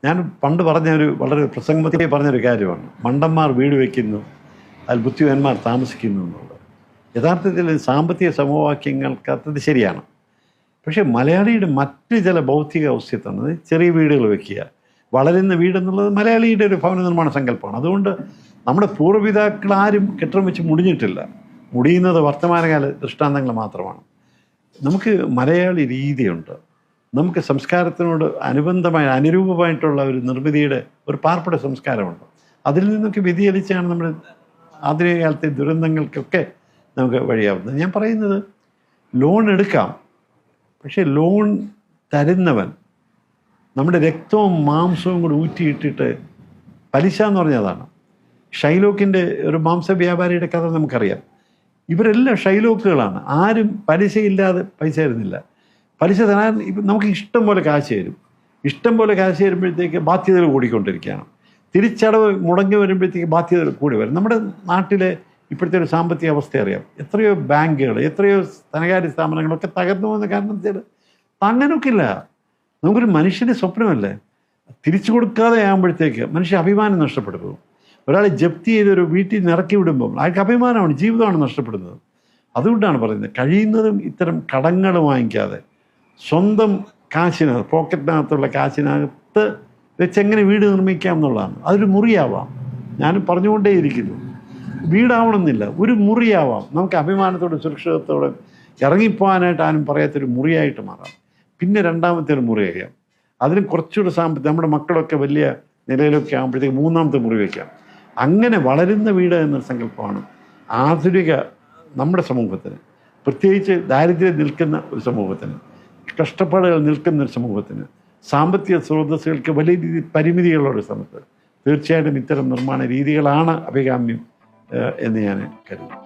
ഞാൻ പണ്ട് പറഞ്ഞൊരു വളരെ പ്രസംഗത്തിൽ പറഞ്ഞൊരു കാര്യമാണ്, മണ്ടന്മാർ വീട് വയ്ക്കുന്നു, അതിൽ ബുദ്ധിമാന്മാർ താമസിക്കുന്നു എന്നുള്ളത്. യഥാർത്ഥത്തിൽ സാമ്പത്തിക സമവാക്യങ്ങൾക്കത് ശരിയാണ്. പക്ഷേ മലയാളിയുടെ മറ്റ് ചില ഭൗതിക ഔസ്യത്വം, ചെറിയ വീടുകൾ വയ്ക്കുക, വളരുന്ന വീടെന്നുള്ളത് മലയാളിയുടെ ഒരു ഭവന നിർമ്മാണ സങ്കല്പമാണ്. അതുകൊണ്ട് നമ്മുടെ പൂർവ്വപിതാക്കൾ ആരും കെട്ടിടം വെച്ച് മുടിഞ്ഞിട്ടില്ല. മുടിയുന്നത് വർത്തമാനകാല ദൃഷ്ടാന്തങ്ങൾ മാത്രമാണ്. നമുക്ക് മലയാളി രീതിയുണ്ട്, നമുക്ക് സംസ്കാരത്തിനോട് അനുരൂപമായിട്ടുള്ള ഒരു നിർമ്മിതിയുടെ ഒരു പാർപ്പിട സംസ്കാരമുണ്ട്. അതിൽ നിന്നൊക്കെ വ്യതിചലിച്ചാണ് നമ്മുടെ ആധുനിക കാലത്തെ ദുരന്തങ്ങൾക്കൊക്കെ നമുക്ക് വഴിയാവുന്നത്. ഞാൻ പറയുന്നത്, ലോൺ എടുക്കാം, പക്ഷേ ലോൺ തരുന്നവൻ നമ്മുടെ രക്തവും മാംസവും കൂടി ഊറ്റിയിട്ടിട്ട്, പലിശ എന്ന് പറഞ്ഞതാണ്. ഷൈലോക്കിൻ്റെ ഒരു മാംസ വ്യാപാരിയുടെ കഥ നമുക്കറിയാം. ഇവരെല്ലാം ഷൈലോക്കുകളാണ്. ആരും പലിശയില്ലാതെ പൈസ തരുന്നില്ല. പലിശ തരാൻ നമുക്ക് ഇഷ്ടം പോലെ കാശ് തരും. ഇഷ്ടം പോലെ കാശ് തരുമ്പോഴത്തേക്ക് ബാധ്യതകൾ കൂടിക്കൊണ്ടിരിക്കുകയാണ്. തിരിച്ചടവ് മുടങ്ങി വരുമ്പോഴത്തേക്ക് ബാധ്യതകൾ കൂടി വരും. നമ്മുടെ നാട്ടിലെ ഇപ്പോഴത്തെ ഒരു സാമ്പത്തിക അവസ്ഥ അറിയാം. എത്രയോ ബാങ്കുകൾ, എത്രയോ ധനകാര്യ സ്ഥാപനങ്ങളൊക്കെ തകർന്നു പോകുന്ന കാരണത്തിൽ അങ്ങനെയൊക്കെ ഇല്ല. നമുക്കൊരു മനുഷ്യൻ്റെ സ്വപ്നമല്ലേ, തിരിച്ചു കൊടുക്കാതെ ആകുമ്പോഴത്തേക്ക് മനുഷ്യ അഭിമാനം നഷ്ടപ്പെട്ടു പോകും. ഒരാളെ ജപ്തി ചെയ്തൊരു വീട്ടിൽ നിന്ന് ഇറക്കി വിടുമ്പോൾ അയാൾക്ക് അഭിമാനമാണ്, ജീവിതമാണ് നഷ്ടപ്പെടുന്നത്. അതുകൊണ്ടാണ് പറയുന്നത്, കഴിയുന്നതും ഇത്തരം കടങ്ങൾ വാങ്ങിക്കാതെ സ്വന്തം കാശിനകത്ത്, പോക്കറ്റിനകത്തുള്ള കാശിനകത്ത് വെച്ചെങ്ങനെ വീട് നിർമ്മിക്കാം എന്നുള്ളതാണ്. അതൊരു മുറിയാവാം. ഞാൻ പറഞ്ഞുകൊണ്ടേയിരിക്കുന്നു, വീടാവണമെന്നില്ല, ഒരു മുറിയാവാം. നമുക്ക് അഭിമാനത്തോടെ സുരക്ഷിതത്തോടെ ഇറങ്ങിപ്പോകാനായിട്ട് ആരും പറയാത്തൊരു മുറിയായിട്ട് മാറാം. പിന്നെ രണ്ടാമത്തെ ഒരു മുറി വയ്ക്കാം. അതിന് കുറച്ചുകൂടെ സാമ്പത്തികം, നമ്മുടെ മക്കളൊക്കെ വലിയ നിലയിലൊക്കെ ആകുമ്പോഴത്തേക്ക് മൂന്നാമത്തെ മുറി വയ്ക്കാം. അങ്ങനെ വളരുന്ന വീട് എന്നൊരു സങ്കല്പമാണ് ആധുനിക നമ്മുടെ സമൂഹത്തിന്, പ്രത്യേകിച്ച് ദാരിദ്ര്യം നിൽക്കുന്ന ഒരു സമൂഹത്തിന്, കഷ്ടപ്പാടുകൾ നിൽക്കുന്ന ഒരു സമൂഹത്തിന്, സാമ്പത്തിക സ്രോതസ്സുകൾക്ക് വലിയ രീതിയിൽ പരിമിതികളുള്ള ഒരു സമയത്ത് തീർച്ചയായിട്ടും ഇത്തരം നിർമ്മാണ രീതികളാണ് അഭികാമ്യം എന്ന് ഞാൻ കരുതുന്നു.